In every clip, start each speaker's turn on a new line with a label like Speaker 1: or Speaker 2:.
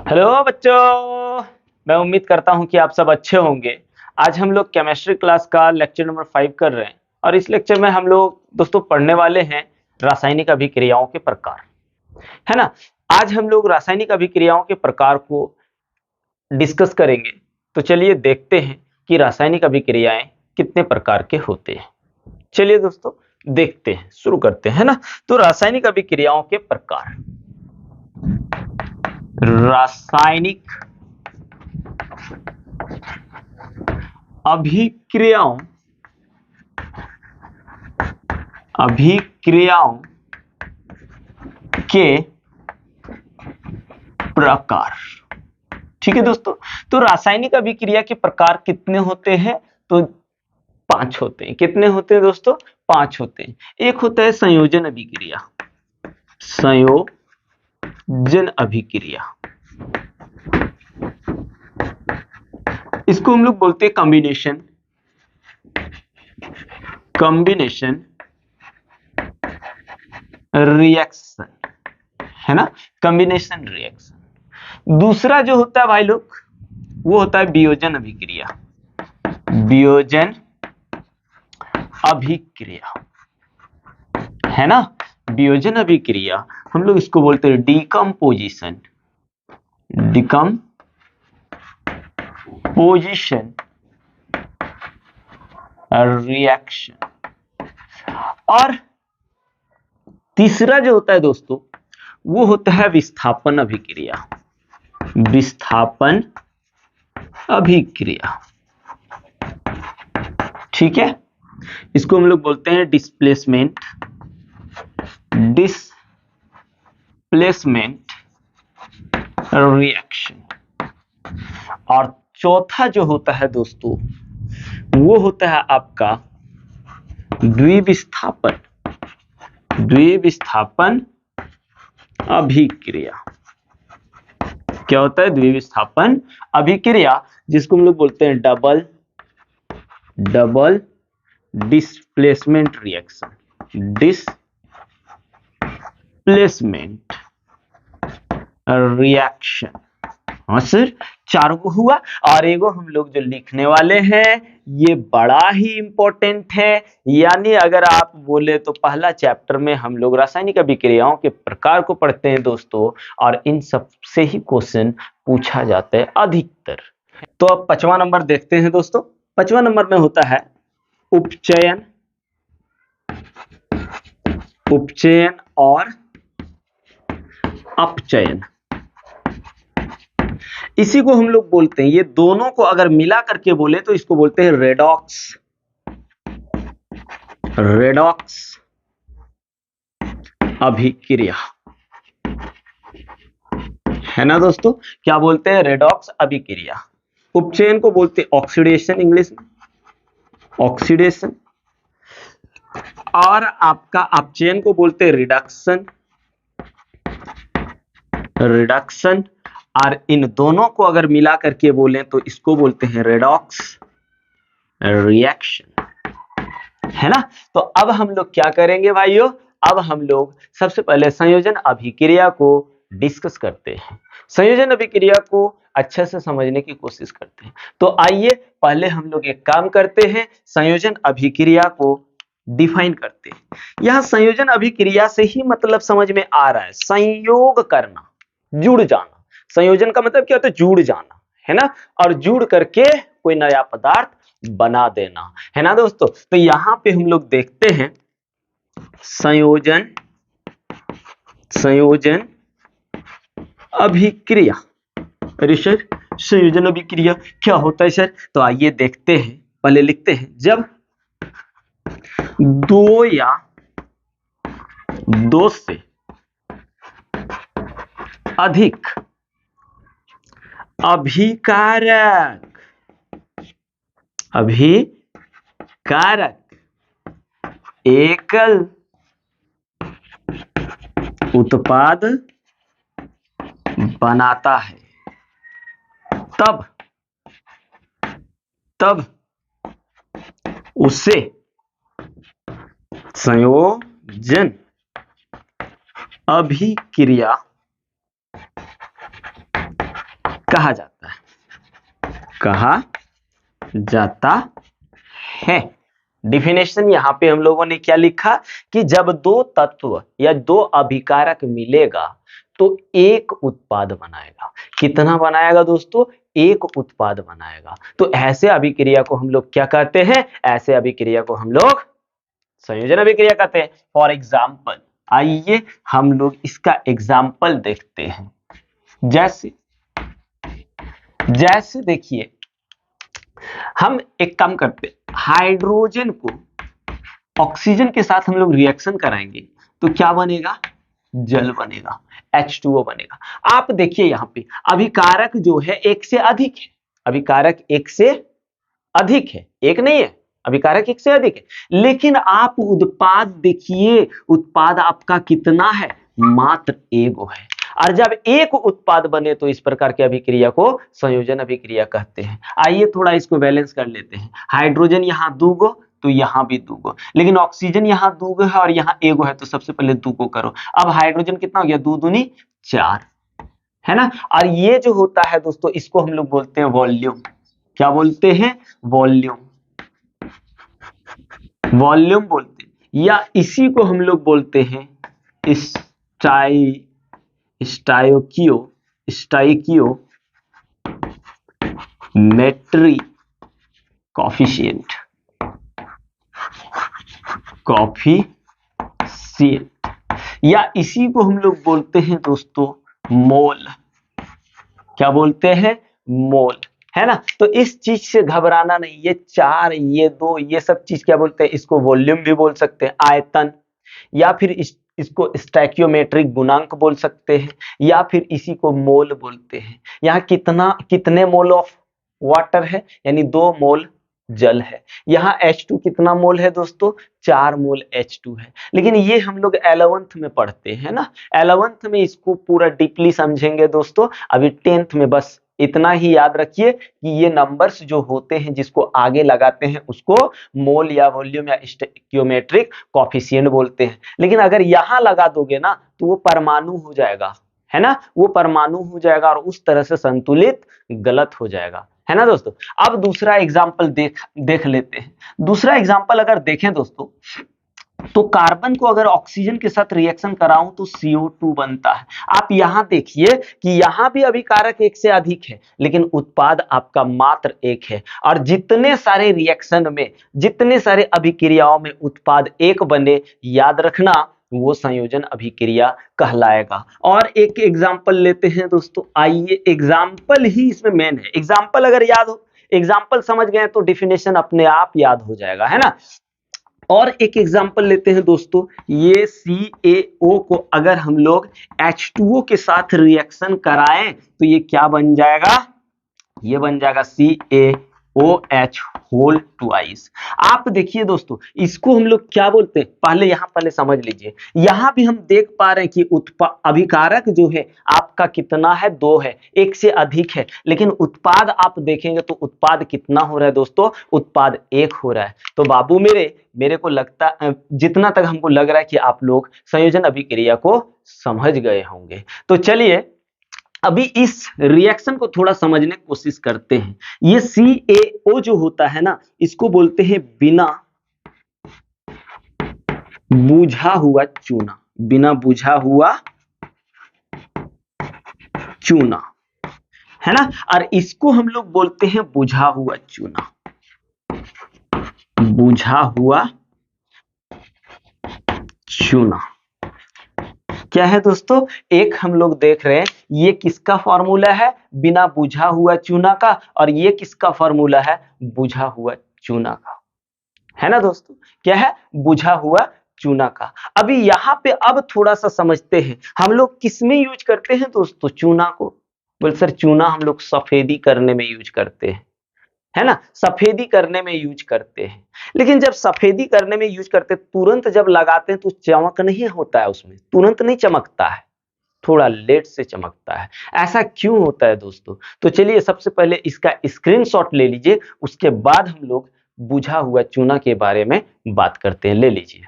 Speaker 1: Hello बच्चों, मैं उम्मीद करता हूं कि आप सब अच्छे होंगे। आज हम लोग केमिस्ट्री क्लास का लेक्चर नंबर 5 कर रहे हैं और इस लेक्चर में हम लोग दोस्तों पढ़ने वाले हैं रासायनिक अभिक्रियाओं के प्रकार, है ना। आज हम लोग रासायनिक अभिक्रियाओं के प्रकार को डिस्कस करेंगे। तो चलिए देखते हैं कि रासायनिक अभिक्रियाएं कितने प्रकार के होते हैं। चलिए दोस्तों देखते हैं, शुरू करते हैं ना। तो रासायनिक अभिक्रियाओं के प्रकार, रासायनिक अभिक्रियाओं के प्रकार। ठीक है दोस्तों, तो रासायनिक अभिक्रिया के प्रकार कितने होते हैं? तो 5 होते हैं। कितने होते हैं दोस्तों? 5 होते हैं। एक होता है संयोजन अभिक्रिया, संयोजन अभिक्रिया, इसको हम लोग बोलते हैं कॉम्बिनेशन रिएक्शन, है ना, कॉम्बिनेशन रिएक्शन। दूसरा जो होता है भाई लोग, वो होता है वियोजन अभिक्रिया, वियोजन अभिक्रिया, है ना। वियोजन अभिक्रिया हम लोग इसको बोलते हैं डिकम्पोजिशन रिएक्शन। और तीसरा जो होता है दोस्तों, वो होता है विस्थापन अभिक्रिया, विस्थापन अभिक्रिया। ठीक है, इसको हम लोग बोलते हैं डिस्प्लेसमेंट रिएक्शन। और चौथा जो होता है दोस्तों, वो होता है आपका द्विविस्थापन अभिक्रिया। क्या होता है? द्विविस्थापन अभिक्रिया, जिसको हम लोग बोलते हैं डबल डिस्प्लेसमेंट रिएक्शन, हाँ सर, 4 को हुआ। और एगो हम लोग जो लिखने वाले हैं, ये बड़ा ही इंपॉर्टेंट है। यानी अगर आप बोले तो पहला चैप्टर में हम लोग रासायनिक अभिक्रियाओं के प्रकार को पढ़ते हैं दोस्तों, और इन सब से ही क्वेश्चन पूछा जाता है अधिकतर। तो अब 5वां नंबर देखते हैं दोस्तों। 5वां नंबर में होता है उपचयन और अपचयन। इसी को हम लोग बोलते हैं, ये दोनों को अगर मिला करके बोले तो इसको बोलते हैं रेडॉक्स अभिक्रिया, है ना दोस्तों। क्या बोलते हैं? रेडॉक्स अभिक्रिया। उपचयन को बोलते हैं ऑक्सीडेशन, इंग्लिश में ऑक्सीडेशन। और आपका अपचयन को बोलते हैं रिडक्शन। और इन दोनों को अगर मिला करके बोलें तो इसको बोलते हैं रेडॉक्स रिएक्शन, है ना। तो अब हम लोग क्या करेंगे भाइयों? अब हम लोग सबसे पहले संयोजन अभिक्रिया को डिस्कस करते हैं, संयोजन अभिक्रिया को अच्छे से समझने की कोशिश करते हैं। तो आइए पहले हम लोग एक काम करते हैं, संयोजन अभिक्रिया को डिफाइन करते हैं। यह संयोजन अभिक्रिया से ही मतलब समझ में आ रहा है, संयोग करना, जुड़ जाना। संयोजन का मतलब क्या होता है? जुड़ जाना, है ना। और जुड़ करके कोई नया पदार्थ बना देना, है ना दोस्तों। तो यहां पे हम लोग देखते हैं संयोजन अभिक्रिया। अरे सर, संयोजन अभिक्रिया क्या होता है सर? तो आइए देखते हैं, पहले लिखते हैं, जब दो या दो से अधिक अभिकारक एकल उत्पाद बनाता है, तब उसे संयोजन अभिक्रिया कहा जाता है, कहा जाता है। डिफिनेशन यहां पे हम लोगों ने क्या लिखा कि जब दो तत्व या दो अभिकारक मिलेगा तो एक उत्पाद बनाएगा। कितना बनाएगा दोस्तों? एक उत्पाद बनाएगा। तो ऐसे अभिक्रिया को हम लोग क्या कहते हैं? ऐसे अभिक्रिया को हम लोग संयोजन अभिक्रिया कहते हैं। फॉर एग्जाम्पल, आइए हम लोग इसका एग्जाम्पल देखते हैं। जैसे जैसे देखिए, हम एक काम करते हैं, हाइड्रोजन को ऑक्सीजन के साथ हम लोग रिएक्शन कराएंगे तो क्या बनेगा? जल बनेगा, H2O बनेगा। आप देखिए यहां पे अभिकारक जो है एक से अधिक है, अभिकारक एक से अधिक है, एक नहीं है, अभिकारक एक से अधिक है। लेकिन आप उत्पाद देखिए, उत्पाद आपका कितना है? मात्र एगो है। और जब एक उत्पाद बने तो इस प्रकार की अभिक्रिया को संयोजन अभिक्रिया कहते हैं। आइए थोड़ा इसको बैलेंस कर लेते हैं। हाइड्रोजन यहां दूगो तो यहां भी दूगो, लेकिन ऑक्सीजन यहां दूगो है और यहां एगो है, तो सबसे पहले दूगो करो। अब हाइड्रोजन कितना हो गया? दो दूनी चार, है ना। और ये जो होता है दोस्तों, इसको हम लोग बोलते हैं वॉल्यूम। क्या बोलते हैं? वॉल्यूम, वॉल्यूम बोलते हैं। या इसी को हम लोग बोलते हैं स्टाइकियो मेट्री कॉफिशिएंट, या इसी को हम लोग बोलते हैं दोस्तों मोल। क्या बोलते हैं? मोल, है ना। तो इस चीज से घबराना नहीं, ये चार, ये दो, ये सब चीज क्या बोलते हैं? इसको वॉल्यूम भी बोल सकते हैं, आयतन, या फिर इसको स्टैक्योमेट्रिक गुणांक बोल सकते हैं, या फिर इसी को मोल बोलते हैं। यहाँ कितने मोल ऑफ वाटर है? यानी 2 मोल जल है। यहाँ H2 कितना मोल है दोस्तों? 4 मोल H2 है। लेकिन ये हम लोग 11th में पढ़ते हैं ना, 11th में इसको पूरा डीपली समझेंगे दोस्तों। अभी 10th में बस इतना ही याद रखिए कि ये नंबर्स जो होते हैं जिसको आगे लगाते हैं उसको मोल या वॉल्यूम या स्टोइकियोमेट्रिक कोएफिशिएंट बोलते हैं। लेकिन अगर यहां लगा दोगे ना तो वो परमाणु हो जाएगा, है ना, वो परमाणु हो जाएगा और उस तरह से संतुलित गलत हो जाएगा, है ना दोस्तों। अब दूसरा एग्जाम्पल देख लेते हैं। दूसरा एग्जाम्पल अगर देखें दोस्तों, तो कार्बन को अगर ऑक्सीजन के साथ रिएक्शन कराऊं तो CO2 बनता है। आप यहां देखिए कि यहां भी अभिकारक एक से अधिक है, लेकिन उत्पाद आपका मात्र एक है। और जितने सारे रिएक्शन में, जितने सारे अभिक्रियाओं में उत्पाद एक बने, याद रखना वो संयोजन अभिक्रिया कहलाएगा। और एक एग्जाम्पल लेते हैं दोस्तों। आइए, एग्जाम्पल ही इसमें मेन है। एग्जाम्पल अगर याद हो, एग्जाम्पल समझ गए तो डिफिनेशन अपने आप याद हो जाएगा, है ना। और एक एग्जाम्पल लेते हैं दोस्तों, ये CaO को अगर हम लोग H2O के साथ रिएक्शन कराएं तो ये क्या बन जाएगा? ये बन जाएगा CaOH होल ट्वाइस। आप देखिए दोस्तों, इसको हम लोग क्या बोलते हैं? पहले समझ लीजिए। यहां भी हम देख पा रहे हैं कि अभिकारक जो है आपका कितना है? 2 है, एक से अधिक है। लेकिन उत्पाद आप देखेंगे तो उत्पाद कितना हो रहा है दोस्तों? उत्पाद 1 हो रहा है। तो बाबू मेरे को लगता, जितना तक हमको लग रहा है कि आप लोग संयोजन अभिक्रिया को समझ गए होंगे। तो चलिए अभी इस रिएक्शन को थोड़ा समझने की कोशिश करते हैं। ये CaO जो होता है ना, इसको बोलते हैं बिना बुझा हुआ चूना, बिना बुझा हुआ चूना, है ना। और इसको हम लोग बोलते हैं बुझा हुआ चूना, बुझा हुआ चूना। क्या है दोस्तों? एक हम लोग देख रहे हैं, ये किसका फॉर्मूला है? बिना बुझा हुआ चूना का। और ये किसका फॉर्मूला है? बुझा हुआ चूना का, है ना दोस्तों। क्या है? बुझा हुआ चूना का। अभी यहाँ पे अब थोड़ा सा समझते हैं, हम लोग किसमें यूज करते हैं दोस्तों चूना को? बोल सर, चूना हम लोग सफेदी करने में यूज करते हैं, है ना, सफेदी करने में यूज करते हैं। लेकिन जब सफेदी करने में यूज करते हैं, तुरंत जब लगाते हैं तो चमक नहीं होता है, उसमें तुरंत नहीं चमकता है, थोड़ा लेट से चमकता है। ऐसा क्यों होता है दोस्तों? तो चलिए सबसे पहले इसका स्क्रीनशॉट ले लीजिए, उसके बाद हम लोग बुझा हुआ चूना के बारे में बात करते हैं। ले लीजिए।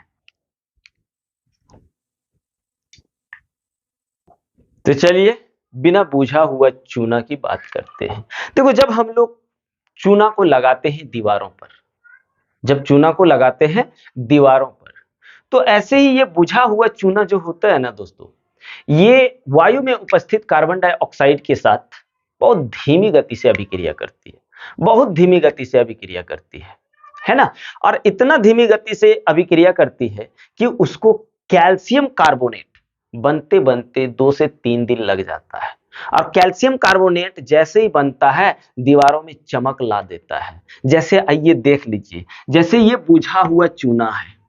Speaker 1: तो चलिए बिना बुझा हुआ चूना की बात करते हैं। देखो, जब हम लोग चूना को लगाते हैं दीवारों पर, जब चूना को लगाते हैं दीवारों पर, तो ऐसे ही ये बुझा हुआ चूना जो होता है ना दोस्तों, ये वायु में उपस्थित कार्बन डाइऑक्साइड के साथ बहुत धीमी गति से अभिक्रिया करती है, बहुत धीमी गति से अभिक्रिया करती है ना। और इतना धीमी गति से अभिक्रिया करती है कि उसको कैल्शियम कार्बोनेट बनते बनते 2 से 3 दिन लग जाता है। और कैल्शियम कार्बोनेट जैसे ही बनता है दीवारों में चमक ला देता है। जैसे आइए देख लीजिए, जैसे ये बुझा हुआ चूना है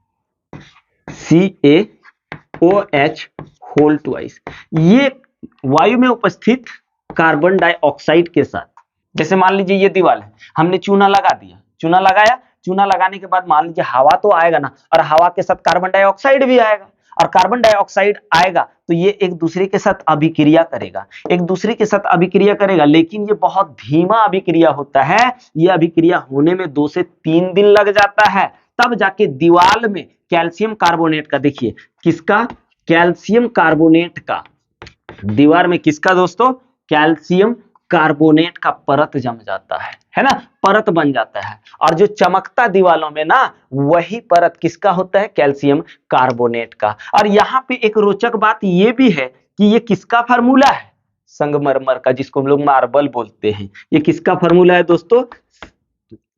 Speaker 1: CaOH होल ट्वाइस, ये वायु में उपस्थित कार्बन डाइऑक्साइड के साथ, जैसे मान लीजिए ये दीवार है, हमने चूना लगा दिया, चूना लगाया, चूना लगाने के बाद मान लीजिए हवा तो आएगा ना, और हवा के साथ कार्बन डाइऑक्साइड भी आएगा, और कार्बन डाइऑक्साइड आएगा तो ये एक दूसरे के साथ अभिक्रिया करेगा, एक दूसरे के साथ अभिक्रिया करेगा, लेकिन ये बहुत धीमा अभिक्रिया होता है। ये अभिक्रिया होने में 2 से 3 दिन लग जाता है, तब जाके दीवार में कैल्शियम कार्बोनेट का, देखिए किसका, कैल्शियम कार्बोनेट का, दीवार में किसका दोस्तों, कैल्शियम कार्बोनेट का परत जम जाता है ना, परत बन जाता है। और जो चमकता दीवालों में ना, वही परत किसका होता है, कैल्शियम कार्बोनेट का। और यहां पे एक रोचक बात ये भी है कि ये किसका फार्मूला है, संगमरमर का, जिसको हम लोग मार्बल बोलते हैं। ये किसका फार्मूला है दोस्तों,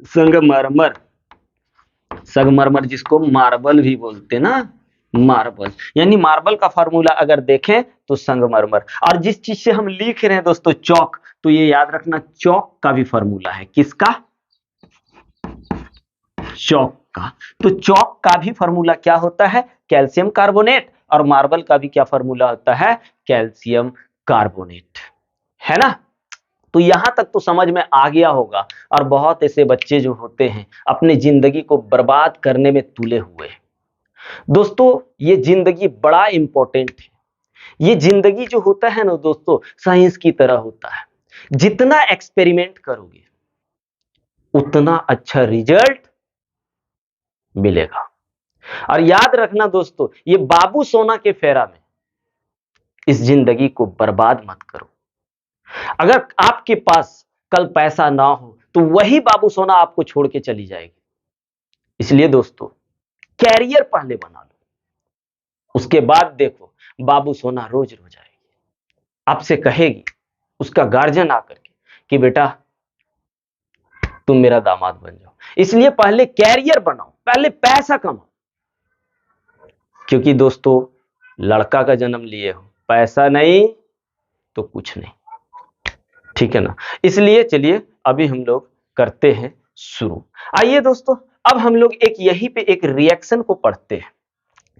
Speaker 1: संगमरमर, संगमरमर जिसको मार्बल भी बोलते हैं ना, मार्बल, यानी मार्बल का फार्मूला अगर देखें तो संगमरमर। और जिस चीज से हम लिख रहे हैं दोस्तों चौक, तो ये याद रखना चौक का भी फार्मूला है, किसका, चौक का। तो चौक का भी फार्मूला क्या होता है, कैल्शियम कार्बोनेट, और मार्बल का भी क्या फार्मूला होता है, कैल्शियम कार्बोनेट, है ना। तो यहां तक तो समझ में आ गया होगा। और बहुत ऐसे बच्चे जो होते हैं अपनी जिंदगी को बर्बाद करने में तुले हुए हैं। दोस्तों, ये जिंदगी बड़ा इंपॉर्टेंट है। ये जिंदगी जो होता है ना दोस्तों, साइंस की तरह होता है। जितना एक्सपेरिमेंट करोगे उतना अच्छा रिजल्ट मिलेगा। और याद रखना दोस्तों, ये बाबू सोना के फेरा में इस जिंदगी को बर्बाद मत करो। अगर आपके पास कल पैसा ना हो तो वही बाबू सोना आपको छोड़ के चली जाएगी। इसलिए दोस्तों, कैरियर पहले बना लो, उसके बाद देखो बाबू सोना रोज रोज आएगी, आपसे कहेगी उसका गार्जियन आकर के कि बेटा तुम मेरा दामाद बन जाओ। इसलिए पहले कैरियर बनाओ, पहले पैसा कमाओ। क्योंकि दोस्तों, लड़का का जन्म लिए हो, पैसा नहीं तो कुछ नहीं, ठीक है ना। इसलिए चलिए अभी हम लोग करते हैं शुरू। आइए दोस्तों, अब हम लोग एक यहीं पे एक रिएक्शन को पढ़ते हैं,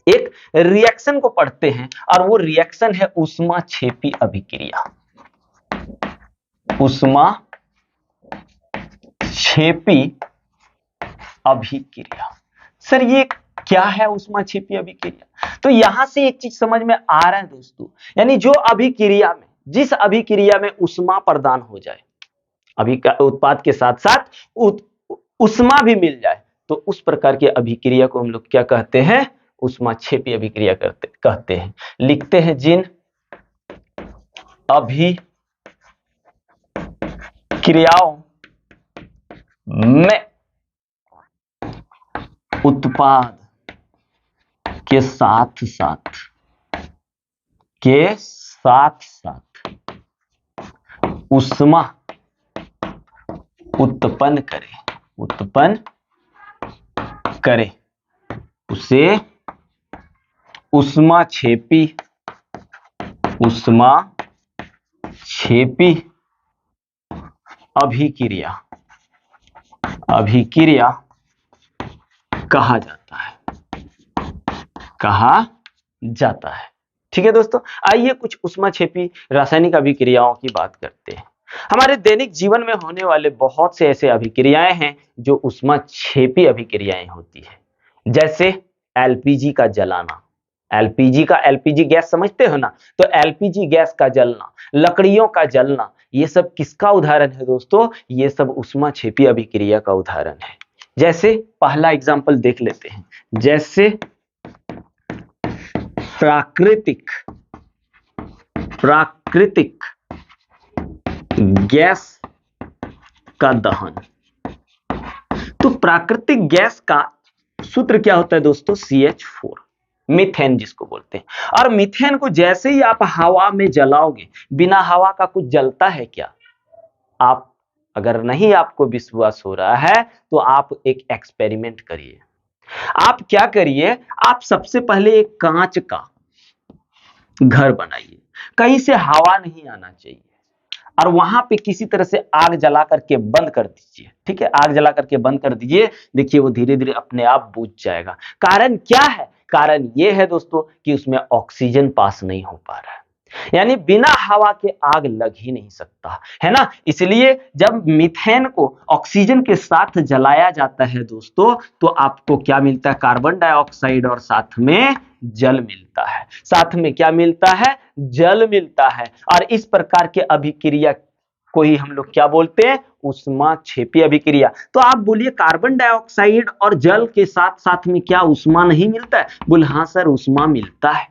Speaker 1: एक रिएक्शन को पढ़ते हैं, और वो रिएक्शन है ऊष्माक्षेपी अभिक्रिया। ऊष्माक्षेपी अभिक्रिया, सर ये क्या है ऊष्माक्षेपी अभिक्रिया? तो यहां से एक चीज समझ में आ रहा है दोस्तों, यानी जो अभिक्रिया में, जिस अभिक्रिया में ऊष्मा प्रदान हो जाए, अभी उत्पाद के साथ साथ ऊष्मा भी मिल जाए, तो उस प्रकार की अभिक्रिया को हम लोग क्या कहते हैं, ऊष्माक्षेपी अभिक्रिया कहते हैं। लिखते हैं, जिन अभिक्रियाओं में उत्पाद के साथ साथ ऊष्मा उत्पन्न करे उसे ऊष्माक्षेपी अभिक्रिया कहा जाता है। ठीक है दोस्तों, आइए कुछ ऊष्माक्षेपी रासायनिक अभिक्रियाओं की बात करते हैं। हमारे दैनिक जीवन में होने वाले बहुत से ऐसे अभिक्रियाएं हैं जो ऊष्माक्षेपी अभिक्रियाएं होती है। जैसे एलपीजी का जलाना, एलपीजी गैस समझते हो ना, तो एलपीजी गैस का जलना, लकड़ियों का जलना, ये सब किसका उदाहरण है दोस्तों, ये सब ऊष्माक्षेपी अभिक्रिया का उदाहरण है। जैसे पहला एग्जांपल देख लेते हैं, जैसे प्राकृतिक गैस का दहन। तो प्राकृतिक गैस का सूत्र क्या होता है दोस्तों? CH4, मीथेन जिसको बोलते हैं। और मीथेन को जैसे ही आप हवा में जलाओगे, बिना हवा का कुछ जलता है क्या? आप अगर नहीं आपको विश्वास हो रहा है तो आप एक एक्सपेरिमेंट करिए। आप क्या करिए, आप सबसे पहले एक कांच का घर बनाइए, कहीं से हवा नहीं आना चाहिए, और वहां पे किसी तरह से आग जला करके बंद कर दीजिए। ठीक है, आग जला करके बंद कर दीजिए। देखिए वो धीरे धीरे अपने आप बुझ जाएगा। कारण क्या है? कारण ये है दोस्तों कि उसमें ऑक्सीजन पास नहीं हो पा रहा है, यानी बिना हवा के आग लग ही नहीं सकता है ना। इसलिए जब मीथेन को ऑक्सीजन के साथ जलाया जाता है दोस्तों, तो आपको क्या मिलता है? कार्बन डाइऑक्साइड, और साथ में जल मिलता है। साथ में क्या मिलता है? जल मिलता है। और इस प्रकार के अभिक्रिया को ही हम लोग क्या बोलते हैं? ऊष्माक्षेपी अभिक्रिया। तो आप बोलिए कार्बन डाइऑक्साइड और जल के साथ साथ में क्या ऊष्मा नहीं मिलता है? बोले हाँ सर, ऊष्मा मिलता है।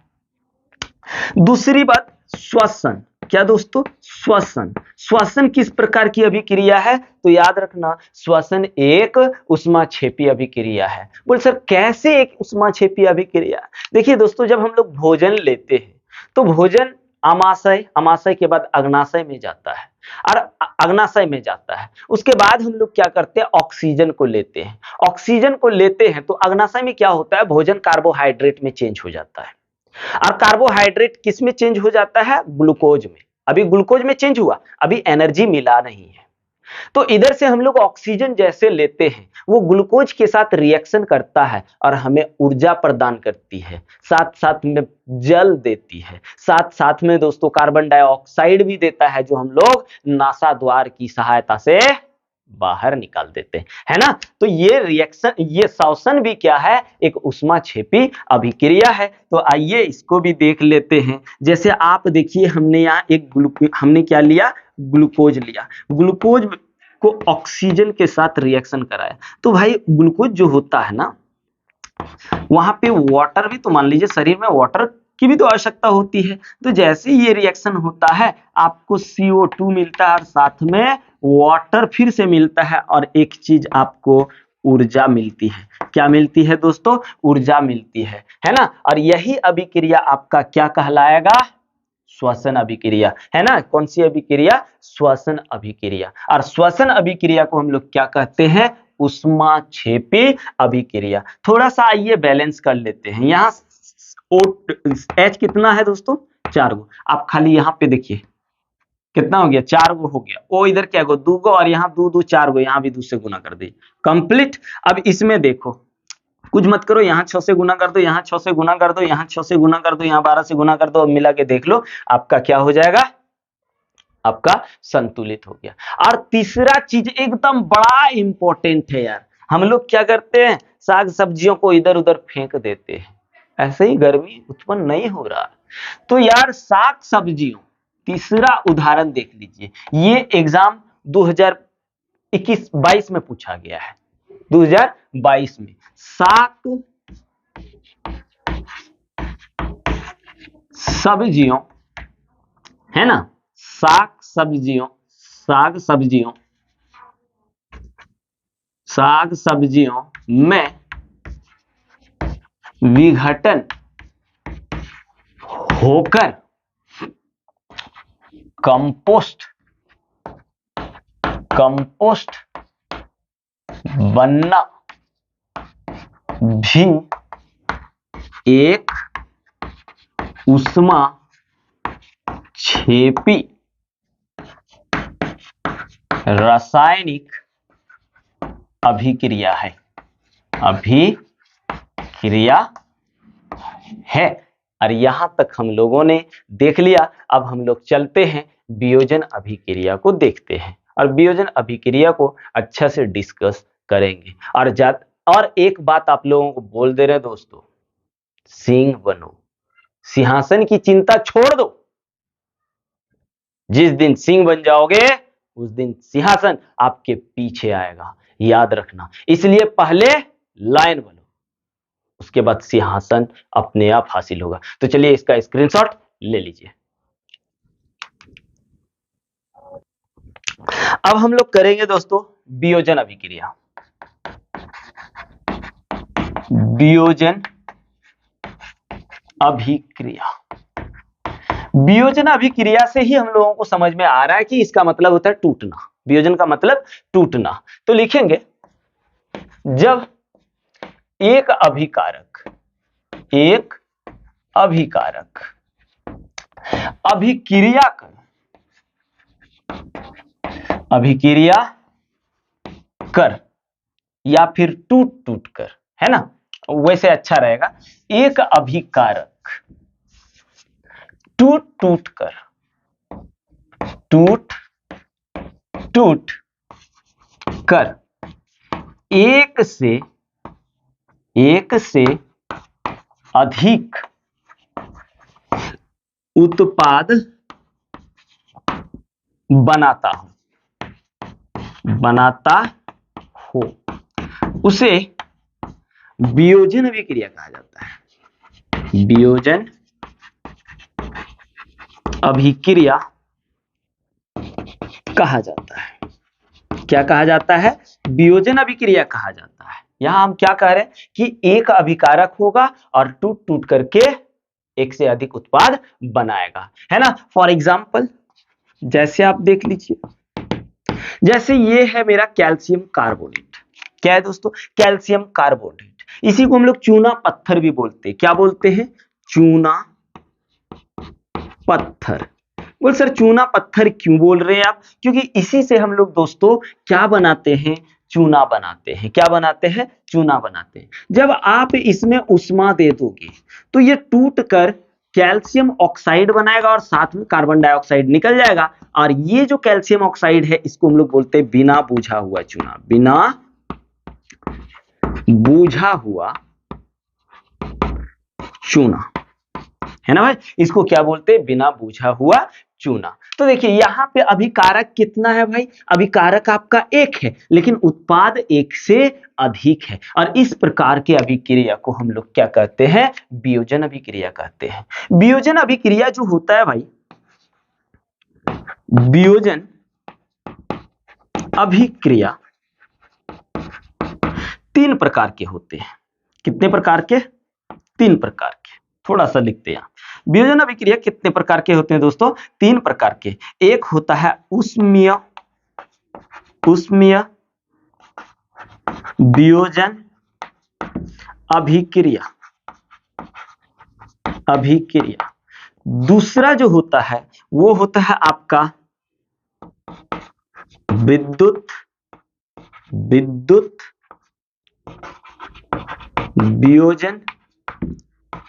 Speaker 1: दूसरी बात, श्वसन। क्या दोस्तों? श्वसन। श्वसन किस प्रकार की अभिक्रिया है? तो याद रखना, श्वसन एक ऊष्माक्षेपी अभिक्रिया है। बोल सर कैसे एक ऊष्माक्षेपी अभिक्रिया? देखिए दोस्तों, जब हम लोग भोजन लेते हैं तो भोजन आमाशय, आमाशय के बाद अग्नाशय में जाता है, और अग्नाशय में जाता है। उसके बाद हम लोग क्या करते हैं? ऑक्सीजन को लेते हैं। ऑक्सीजन को लेते हैं तो अग्नाशय में क्या होता है? भोजन कार्बोहाइड्रेट में चेंज हो जाता है, और कार्बोहाइड्रेट किस में चेंज हो जाता है? ग्लूकोज में। अभी ग्लूकोज में चेंज हुआ, अभी एनर्जी मिला नहीं है। तो इधर से हम लोग ऑक्सीजन जैसे लेते हैं, वो ग्लूकोज के साथ रिएक्शन करता है और हमें ऊर्जा प्रदान करती है, साथ साथ में जल देती है, साथ साथ में दोस्तों कार्बन डाइऑक्साइड भी देता है, जो हम लोग नासा द्वार की सहायता से बाहर निकाल देते हैं, है ना। तो ये रिएक्शन, ये श्वसन भी क्या है? एक ऊष्माक्षेपी अभिक्रिया है। तो आइए इसको भी देख लेते हैं। जैसे आप देखिए, हमने यहाँ एक हमने क्या लिया? ग्लूकोज लिया। ग्लूकोज को ऑक्सीजन के साथ रिएक्शन कराया, तो भाई ग्लूकोज जो होता है ना, वहां पे वाटर भी, तो मान लीजिए शरीर में वाटर की भी तो आवश्यकता होती है। तो जैसे ये रिएक्शन होता है, आपको CO2 मिलता है और साथ में वाटर फिर से मिलता है, और एक चीज आपको ऊर्जा मिलती है। क्या मिलती है दोस्तों? ऊर्जा मिलती है ना। और यही अभिक्रिया आपका क्या कहलाएगा? श्वसन अभिक्रिया, है ना। कौन सी अभिक्रिया? श्वसन अभिक्रिया। और श्वसन अभिक्रिया को हम लोग क्या कहते हैं? ऊष्माक्षेपी अभिक्रिया। थोड़ा सा आइए बैलेंस कर लेते हैं। यहाँ H कितना है दोस्तों? 4 गो। आप खाली यहाँ पे देखिए कितना हो गया? 4 गो हो गया। ओ इधर क्या गो? 2 गो, और यहाँ 2 2 4 गो, यहाँ भी 2 से गुना कर दी, कंप्लीट। अब इसमें देखो, कुछ मत करो, यहाँ 6 से गुना कर दो, यहाँ 6 से गुना कर दो, यहाँ 6 से गुना कर दो, यहाँ 12 से गुना कर दो। अब मिला के देख लो, आपका क्या हो जाएगा? आपका संतुलित हो गया। और तीसरा चीज एकदम बड़ा इंपॉर्टेंट है यार, हम लोग क्या करते हैं? साग सब्जियों को इधर उधर फेंक देते हैं, ऐसे ही गर्मी उत्पन्न नहीं हो रहा। तो यार साग सब्जियों, तीसरा उदाहरण देख लीजिए। ये एग्जाम 2021-22 में पूछा गया है। 2022 में साग सब्जियों, है ना, साग सब्जियों, साग सब्जियों, साग सब्जियों में विघटन होकर कंपोस्ट, कंपोस्ट बनना भी एक ऊष्माक्षेपी रासायनिक अभिक्रिया है, अभिक्रिया है। और यहां तक हम लोगों ने देख लिया। अब हम लोग चलते हैं वियोजन अभिक्रिया को देखते हैं, और वियोजन अभिक्रिया को अच्छा से डिस्कस करेंगे। और एक बात आप लोगों को बोल दे रहे दोस्तों, सिंह बनो, सिंहासन की चिंता छोड़ दो। जिस दिन सिंह बन जाओगे, उस दिन सिंहासन आपके पीछे आएगा, याद रखना। इसलिए पहले लायन बनो, उसके बाद सिंहासन अपने आप हासिल होगा। तो चलिए इसका स्क्रीनशॉट ले लीजिए। अब हम लोग करेंगे दोस्तों वियोजन अभिक्रिया। वियोजन अभिक्रिया, वियोजन अभिक्रिया से ही हम लोगों को समझ में आ रहा है कि इसका मतलब होता है टूटना। वियोजन का मतलब टूटना। तो लिखेंगे जब एक अभिकारक अभिक्रिया कर या फिर टूट कर, है ना, वैसे अच्छा रहेगा। एक अभिकारक टूट कर एक से अधिक उत्पाद बनाता हो उसे वियोजन अभिक्रिया कहा जाता है। वियोजन अभिक्रिया कहा जाता है। क्या कहा जाता है? वियोजन अभिक्रिया कहा जाता है। यहां हम क्या कह रहे हैं कि एक अभिकारक होगा और टूट करके एक से अधिक उत्पाद बनाएगा, है ना। फॉर एग्जाम्पल जैसे आप देख लीजिए, जैसे ये है मेरा कैल्शियम कार्बोनेट। क्या है दोस्तों? Calcium carbonate. इसी को हम लोग चूना पत्थर भी बोलते हैं। क्या बोलते हैं? चूना पत्थर। बोल सर चूना पत्थर क्यों बोल रहे हैं आप? क्योंकि इसी से हम लोग दोस्तों क्या बनाते हैं? चूना बनाते हैं। क्या बनाते हैं? चूना बनाते हैं। जब आप इसमें उष्मा दे दोगे तो ये टूट कर कैल्शियम ऑक्साइड बनाएगा और साथ में कार्बन डाइऑक्साइड निकल जाएगा, और ये जो कैल्शियम ऑक्साइड है इसको हम लोग बोलते हैं बिना बूझा हुआ चूना। बिना बूझा हुआ चूना, है ना भाई। इसको क्या बोलते हैं? बिना बूझा हुआ चूना। तो देखिए यहां पे अभिकारक कितना है भाई? अभिकारक आपका एक है लेकिन उत्पाद एक से अधिक है, और इस प्रकार के अभिक्रिया को हम लोग क्या कहते हैं? वियोजन अभिक्रिया कहते हैं। वियोजन अभिक्रिया जो होता है भाई, वियोजन अभिक्रिया 3 प्रकार के होते हैं। कितने प्रकार के? 3 प्रकार के। थोड़ा सा लिखते हैं। वियोजन अभिक्रिया कितने प्रकार के होते हैं दोस्तों? 3 प्रकार के। एक होता है उष्मीय वियोजन अभिक्रिया। दूसरा जो होता है वो होता है आपका विद्युत वियोजन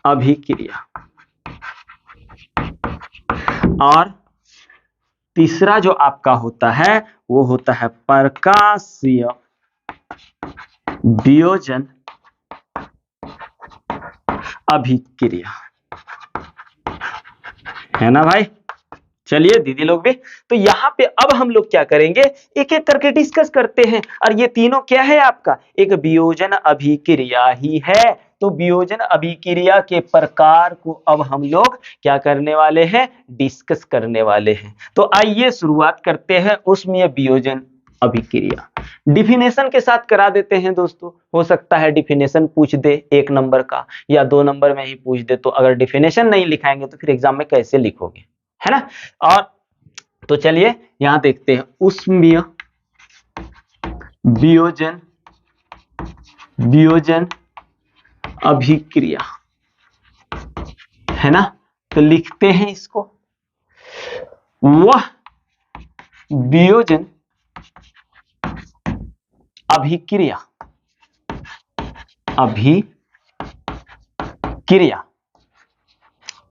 Speaker 1: अभिक्रिया। और तीसरा जो आपका होता है वो होता है प्रकाशीय वियोजन अभिक्रिया, है ना भाई। चलिए दीदी लोग भी, तो यहाँ पे अब हम लोग क्या करेंगे? एक एक करके डिस्कस करते हैं। और ये तीनों क्या है आपका? एक वियोजन अभिक्रिया ही है। तो वियोजन अभिक्रिया के प्रकार को अब हम लोग क्या करने वाले हैं? डिस्कस करने वाले हैं। तो आइए शुरुआत करते हैं उष्मीय वियोजन अभिक्रिया। डिफिनेशन के साथ करा देते हैं दोस्तों। हो सकता है डिफिनेशन पूछ दे 1 नंबर का या 2 नंबर में ही पूछ दे, तो अगर डिफिनेशन नहीं लिखाएंगे तो फिर एग्जाम में कैसे लिखोगे, है ना। और तो चलिए यहां देखते हैं उष्मीय वियोजन अभिक्रिया, है ना। तो लिखते हैं इसको। वह वियोजन अभिक्रिया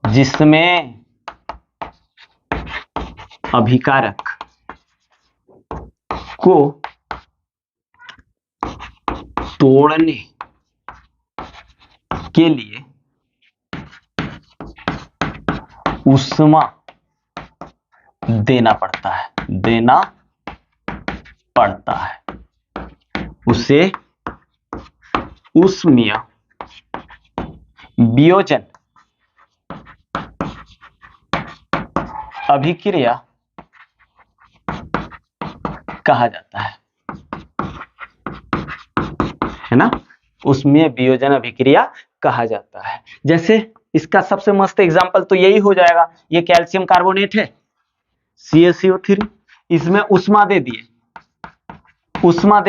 Speaker 1: जिसमें अभिकारक को तोड़ने के लिए उष्मा देना पड़ता है उसे उष्मीय वियोजन अभिक्रिया कहा जाता है ना, उसमें वियोजन अभिक्रिया कहा जाता है। जैसे इसका सबसे मस्त एग्जांपल तो यही हो जाएगा, ये कैल्शियम कार्बोनेट है CaCO3, इसमें उष्मा दे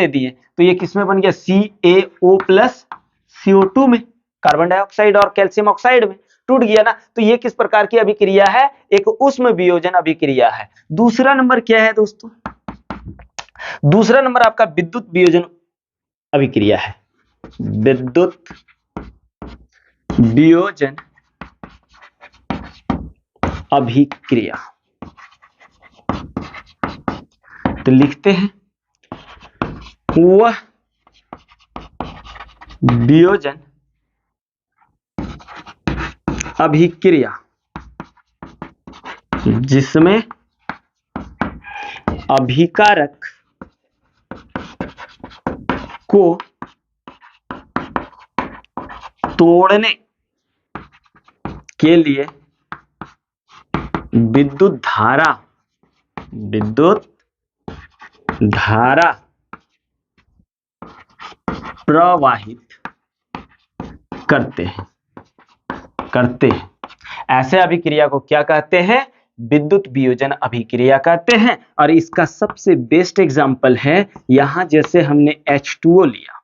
Speaker 1: दिए, तो ये किसमें बन गया CaO प्लस CO2 में, कार्बन डाइऑक्साइड और कैल्शियम ऑक्साइड में टूट गया ना। तो ये किस प्रकार की अभिक्रिया है, एक उष्म वियोजन अभिक्रिया है। दूसरा नंबर क्या है दोस्तों, दूसरा नंबर आपका विद्युत वियोजन अभिक्रिया है, विद्युत वियोजन अभिक्रिया। तो लिखते हैं वह वियोजन अभिक्रिया जिसमें अभिकारक को तोड़ने के लिए विद्युत धारा प्रवाहित करते हैं। ऐसे अभिक्रिया को क्या कहते हैं, विद्युत वियोजन अभिक्रिया कहते हैं। और इसका सबसे बेस्ट एग्जांपल है यहां, जैसे हमने H2O लिया,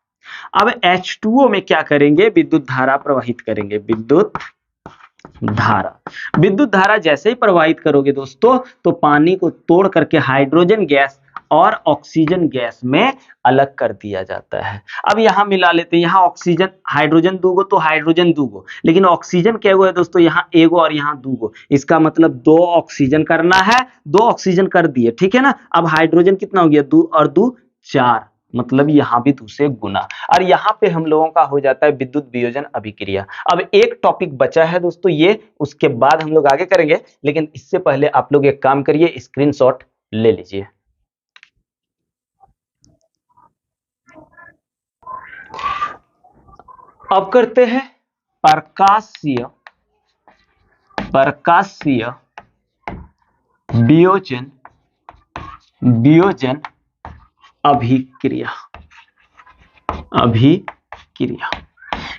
Speaker 1: अब H2O में क्या करेंगे, विद्युत धारा प्रवाहित करेंगे। विद्युत धारा जैसे ही प्रवाहित करोगे दोस्तों, तो पानी को तोड़ करके हाइड्रोजन गैस और ऑक्सीजन गैस में अलग कर दिया जाता है। अब यहां मिला लेते हैं, यहां ऑक्सीजन हाइड्रोजन दूगो तो हाइड्रोजन दूगो, लेकिन ऑक्सीजन क्या है दोस्तों, यहां एगो और यहां दूगो, इसका मतलब 2 ऑक्सीजन करना है, 2 ऑक्सीजन कर दिए, ठीक है ना। अब हाइड्रोजन कितना हो गया, 2 और 2 4, मतलब यहां भी 2 से गुना, और यहां पे हम लोगों का हो जाता है विद्युत वियोजन अभिक्रिया। अब एक टॉपिक बचा है दोस्तों, ये उसके बाद हम लोग आगे करेंगे, लेकिन इससे पहले आप लोग एक काम करिए, स्क्रीनशॉट ले लीजिए। अब करते हैं प्रकाशीय वियोजन अभिक्रिया।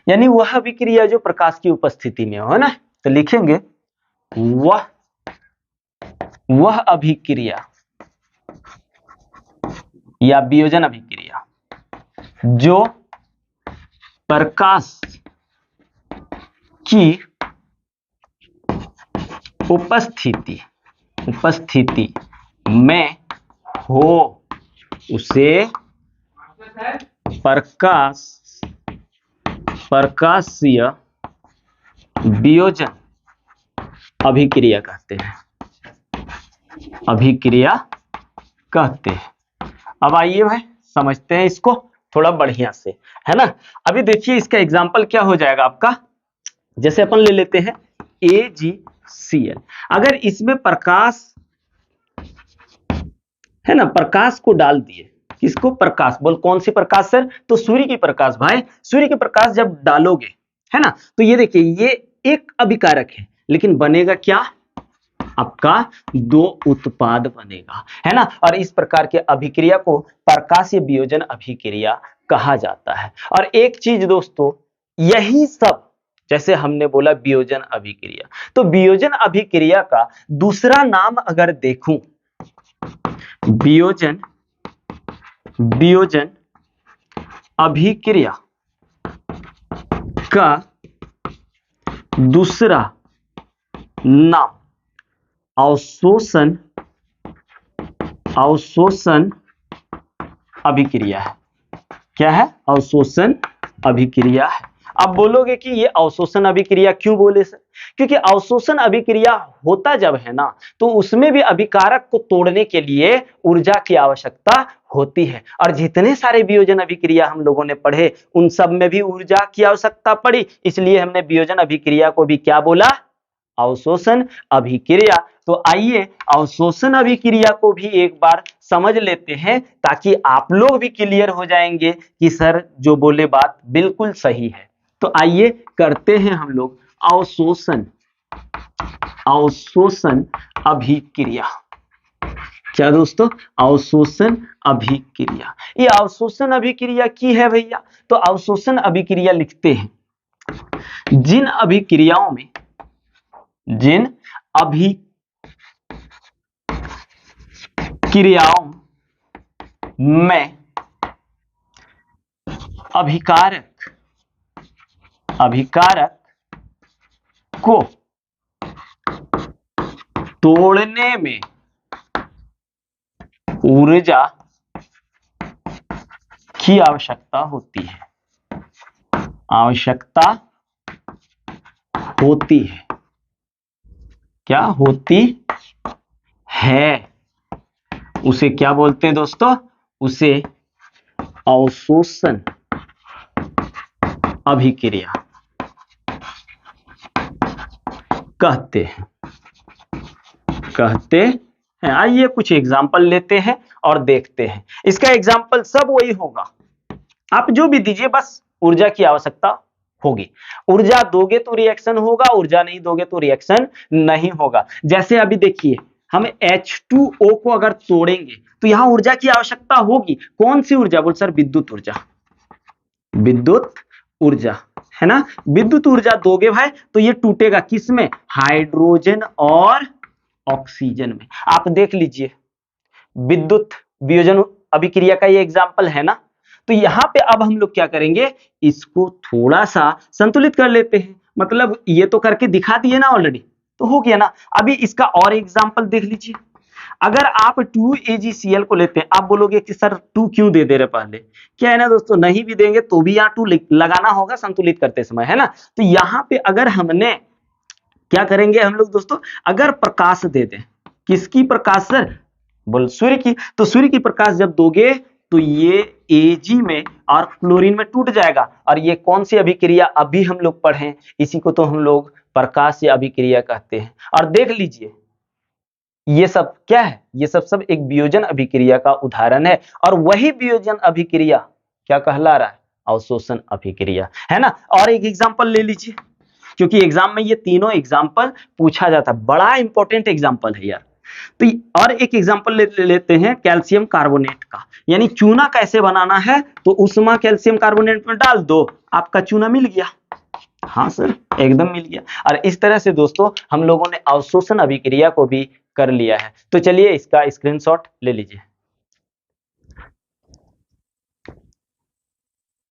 Speaker 1: यानी वह अभिक्रिया जो प्रकाश की उपस्थिति में हो ना, तो लिखेंगे वह अभिक्रिया या वियोजन अभिक्रिया जो प्रकाश की उपस्थिति में हो, उसे प्रकाशीय वियोजन अभिक्रिया कहते हैं। अब आइए भाई समझते हैं इसको थोड़ा बढ़िया से, है ना। अभी देखिए इसका एग्जाम्पल क्या हो जाएगा आपका, जैसे अपन ले लेते हैं AgCl। अगर इसमें प्रकाश है ना, प्रकाश को डाल दिए, किसको, प्रकाश, बोल कौन सी प्रकाश सर, तो सूर्य की प्रकाश। भाई सूर्य की प्रकाश जब डालोगे, है ना, तो ये देखिए ये एक अभिकारक है, लेकिन बनेगा क्या, आपका 2 उत्पाद बनेगा, है ना। और इस प्रकार के अभिक्रिया को प्रकाशीय वियोजन अभिक्रिया कहा जाता है। और एक चीज दोस्तों, यही सब जैसे हमने बोला वियोजन अभिक्रिया, तो वियोजन अभिक्रिया का दूसरा नाम अगर देखूं, वियोजन अभिक्रिया का दूसरा नाम अवशोषण अभिक्रिया है। क्या है, अवशोषण अभिक्रिया है। अब बोलोगे कि ये अवशोषण अभिक्रिया क्यों बोले सर, क्योंकि अवशोषण अभिक्रिया होता जब है ना, तो उसमें भी अभिकारक को तोड़ने के लिए ऊर्जा की आवश्यकता होती है। और जितने सारे वियोजन अभिक्रिया हम लोगों ने पढ़े, उन सब में भी ऊर्जा की आवश्यकता पड़ी, इसलिए हमने वियोजन अभिक्रिया को भी क्या बोला, अवशोषण अभिक्रिया। तो आइए अवशोषण अभिक्रिया को भी एक बार समझ लेते हैं, ताकि आप लोग भी क्लियर हो जाएंगे कि सर जो बोले बात बिल्कुल सही है। तो आइए करते हैं हम लोग अवशोषण अभिक्रिया। क्या दोस्तों? अवशोषण अभिक्रिया। ये अवशोषण अभिक्रिया की है भैया। तो अवशोषण अभिक्रिया लिखते हैं जिन अभिक्रियाओं में अभिकारक को तोड़ने में ऊर्जा की आवश्यकता होती है। क्या होती है? उसे क्या बोलते हैं दोस्तों? उसे अवशोषण अभिक्रिया कहते हैं। आइए कुछ एग्जाम्पल लेते हैं और देखते हैं। इसका एग्जाम्पल सब वही होगा, आप जो भी दीजिए, बस ऊर्जा की आवश्यकता होगी। ऊर्जा दोगे तो रिएक्शन होगा, ऊर्जा नहीं दोगे तो रिएक्शन नहीं होगा। जैसे अभी देखिए, हम H2O को अगर तोड़ेंगे तो यहां ऊर्जा की आवश्यकता होगी। कौन सी ऊर्जा? बोल सर, विद्युत ऊर्जा है ना। विद्युत ऊर्जा दोगे भाई तो ये टूटेगा किसमें? हाइड्रोजन और ऑक्सीजन में। आप देख लीजिए, विद्युत वियोजन अभिक्रिया का ये एग्जाम्पल है ना। तो यहां पे अब हम लोग क्या करेंगे, इसको थोड़ा सा संतुलित कर लेते हैं। मतलब ये तो करके दिखा दिए ना ऑलरेडी, तो हो गया ना। अभी इसका और एग्जाम्पल देख लीजिए। अगर आप 2AgCl को लेते हैं, आप बोलोगे कि सर 2 क्यों दे रहे पहले? क्या है ना दोस्तों, नहीं भी देंगे तो भी यहाँ 2 लगाना होगा संतुलित करते समय, है ना। तो यहाँ पे अगर हमने क्या करेंगे हम लोग दोस्तों, अगर प्रकाश दे दें, किसकी प्रकाश सर? बोल सूर्य की। तो सूर्य की प्रकाश जब दोगे तो ये Ag में और क्लोरीन में टूट जाएगा। और ये कौन सी अभिक्रिया अभी हम लोग पढ़े? इसी को तो हम लोग प्रकाश अभिक्रिया कहते हैं। और देख लीजिए, ये सब क्या है? ये सब एक वियोजन अभिक्रिया का उदाहरण है। और वही वियोजन अभिक्रिया क्या कहला रहा है? अवशोषण अभिक्रिया, है ना। और एक एग्जांपल ले लीजिए, क्योंकि एग्जाम में ये तीनों एग्जांपल पूछा जाता है, बड़ा इंपॉर्टेंट एग्जांपल है यार। तो और एक एग्जांपल लेते हैं कैल्शियम कार्बोनेट का। यानी चूना कैसे बनाना है? तो उष्मा कैल्शियम कार्बोनेट में डाल दो, आपका चूना मिल गया। हाँ सर, एकदम मिल गया। और इस तरह से दोस्तों हम लोगों ने अवशोषण अभिक्रिया को भी कर लिया है। तो चलिए इसका स्क्रीनशॉट ले लीजिए।